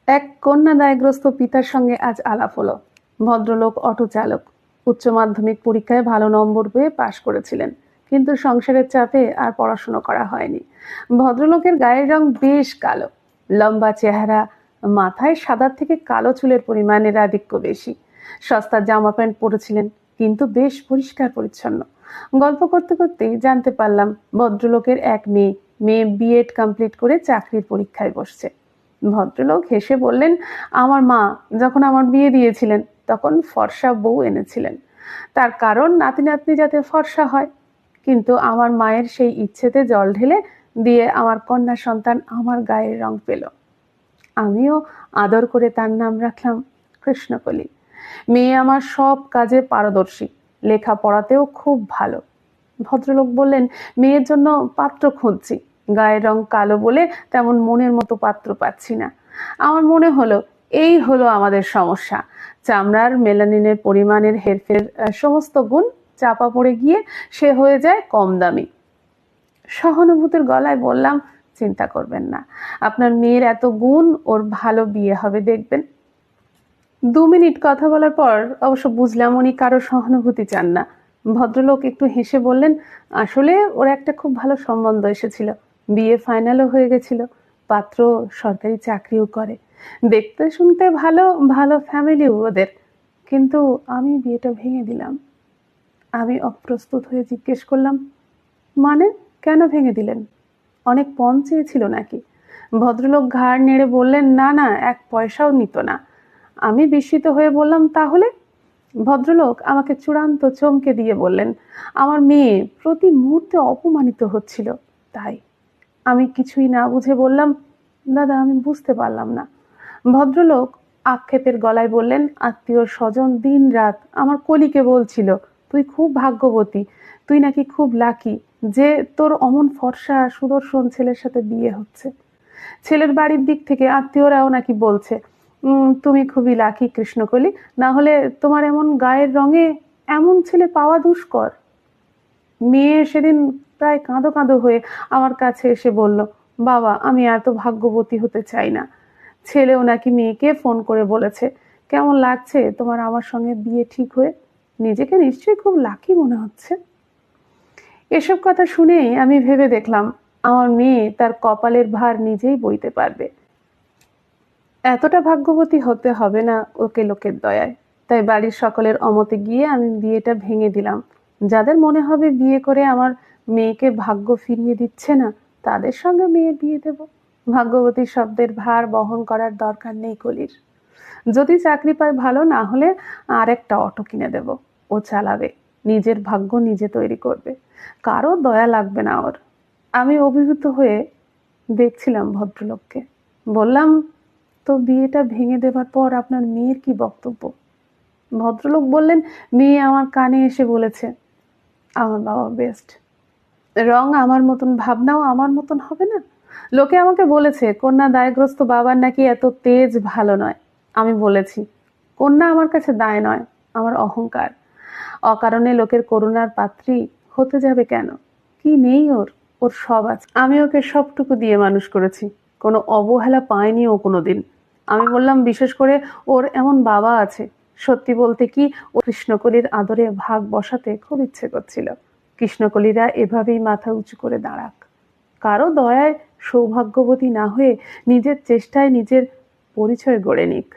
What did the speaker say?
এক কন্যা দায়গ্রস্ত পিতার সঙ্গে আজ আলাপ হলো। ভদ্রলোক অটো চালক, উচ্চ মাধ্যমিক পরীক্ষায় ভালো নম্বর পেয়ে পাশ করেছিলেন, কিন্তু সংসারের চাপে আর পড়াশুনো করা হয়নি। ভদ্রলোকের গায়ের রং বেশ কালো, লম্বা চেহারা, মাথায় সাদার থেকে কালো চুলের পরিমাণের আধিক্য বেশি। সস্তার জামা প্যান্ট পরেছিলেন, কিন্তু বেশ পরিষ্কার পরিচ্ছন্ন। গল্প করতে করতেই জানতে পারলাম ভদ্রলোকের এক মেয়ে মেয়ে বিএড কমপ্লিট করে চাকরির পরীক্ষায় বসছে। ভদ্রলোক হেসে বললেন, আমার মা যখন আমার বিয়ে দিয়েছিলেন তখন ফর্সা বউ এনেছিলেন, তার কারণ নাতি নাতনি যাতে ফর্সা হয়। কিন্তু আমার মায়ের সেই ইচ্ছেতে জল ঢেলে দিয়ে আমার কন্যা সন্তান আমার গায়ের রং পেল। আমিও আদর করে তার নাম রাখলাম কৃষ্ণকলি। মেয়ে আমার সব কাজে পারদর্শী, লেখাপড়াতেও খুব ভালো। ভদ্রলোক বললেন, মেয়ের জন্য পাত্র খুঁজছি, গায়ের রং কালো বলে তেমন মনের মতো পাত্র পাচ্ছি না। আমার মনে হলো এই হলো আমাদের সমস্যা, চামড়ার মেলানিনের পরিমাণের হেরফের, সমস্ত গুণ চাপা পড়ে গিয়ে সে হয়ে যায় কম দামি। সহানুভূতির গলায় বললাম, চিন্তা করবেন না, আপনার মেয়ের এত গুণ, ওর ভালো বিয়ে হবে দেখবেন। 2 মিনিট কথা বলার পর অবশ্য বুঝলাম উনি কারো সহানুভূতি চান না। ভদ্রলোক একটু হেসে বললেন, আসলে ওর একটা খুব ভালো সম্বন্ধ এসেছিল, বিয়ে ফাইনালও হয়ে গেছিল, পাত্র সরকারি চাকরিও করে, দেখতে শুনতে ভালো, ভালো ফ্যামিলিও ওদের। কিন্তু আমি বিয়েটা ভেঙে দিলাম। আমি অপ্রস্তুত হয়ে জিজ্ঞেস করলাম, মানে কেন ভেঙে দিলেন? অনেক পণ চেয়েছিল নাকি? ভদ্রলোক ঘাড় নেড়ে বললেন, না না, 1 পয়সাও নিত না। আমি বিস্মিত হয়ে বললাম, তাহলে? ভদ্রলোক আমাকে চূড়ান্ত চমকে দিয়ে বললেন, আমার মেয়ে প্রতি মুহূর্তে অপমানিত হচ্ছিল, তাই। আমি কিছুই না বুঝে বললাম, দাদা আমি বুঝতে পারলাম না। ভদ্রলোক আক্ষেপের গলায় বললেন, আত্মীয় স্বজন দিন রাত আমার কলিকে বলছিল, তুই খুব ভাগ্যবতী, তুই নাকি খুব লাকি যে তোর অমন ফর্সা সুদর্শন ছেলের সাথে বিয়ে হচ্ছে। ছেলের বাড়ির দিক থেকে আত্মীয়রাও নাকি বলছে, তুমি খুবই লাকি কৃষ্ণকলি, না হলে তোমার এমন গায়ের রঙে এমন ছেলে পাওয়া দুষ্কর। মেয়ে সেদিন প্রায় কাঁদো কাঁদো হয়ে আমার কাছে এসে বলল, বাবা আমি এত ভাগ্যবতী হতে চাই না। ছেলেও নাকি মেয়েকে ফোন করে বলেছে, কেমন লাগছে তোমার আমার সঙ্গে বিয়ে ঠিক হয়ে? নিজেকে নিশ্চয়ই খুব লাকি মনে হচ্ছে। এসব কথা শুনেই আমি ভেবে দেখলাম, আমার মেয়ে তার কপালের ভার নিজেই বইতে পারবে, এতটা ভাগ্যবতী হতে হবে না ওকে লোকের দয়ায়। তাই বাড়ির সকলের অমতে গিয়ে আমি বিয়েটা ভেঙে দিলাম। যাদের মনে হবে বিয়ে করে আমার মেয়েকে ভাগ্য ফিরিয়ে দিচ্ছে না, তাদের সঙ্গে মেয়ে বিয়ে দেব। ভাগ্যবতী শব্দের ভার বহন করার দরকার নেই কলির। যদি চাকরি পায় ভালো, না হলে আর একটা অটো কিনে দেব, ও চালাবে, নিজের ভাগ্য নিজে তৈরি করবে, কারো দয়া লাগবে না ওর। আমি অভিভূত হয়ে দেখছিলাম ভদ্রলোককে। বললাম, তো বিয়েটা ভেঙে দেবার পর আপনার মেয়ের কি বক্তব্য? ভদ্রলোক বললেন, মেয়ে আমার কানে এসে বলেছে, আমার বাবা বেস্ট, রং আমার মতন, ভাবনাও আমার মতন হবে না। লোকে আমাকে বলেছে কন্যা দায়গ্রস্ত বাবার নাকি এত তেজ ভালো নয়। আমি বলেছি, কন্যা আমার কাছে দায় নয়, আমার অহংকার। অকারণে লোকের করুণার পাত্রী হতে যাবে কেন? কি নেই ওর? ওর সব আছে। আমি ওকে সবটুকু দিয়ে মানুষ করেছি, কোনো অবহেলা পায়নি ও কোনোদিন। আমি বললাম, বিশেষ করে ওর এমন বাবা আছে। সত্যি বলতে কি, ও কৃষ্ণকলির আদরে ভাগ বসাতে খুব ইচ্ছে করছিল। কৃষ্ণকলিরা এভাবেই মাথা উঁচু করে দাঁড়াক, কারো দয়ায় সৌভাগ্যবতী না হয়ে নিজের চেষ্টায় নিজের পরিচয় গড়ে নিক।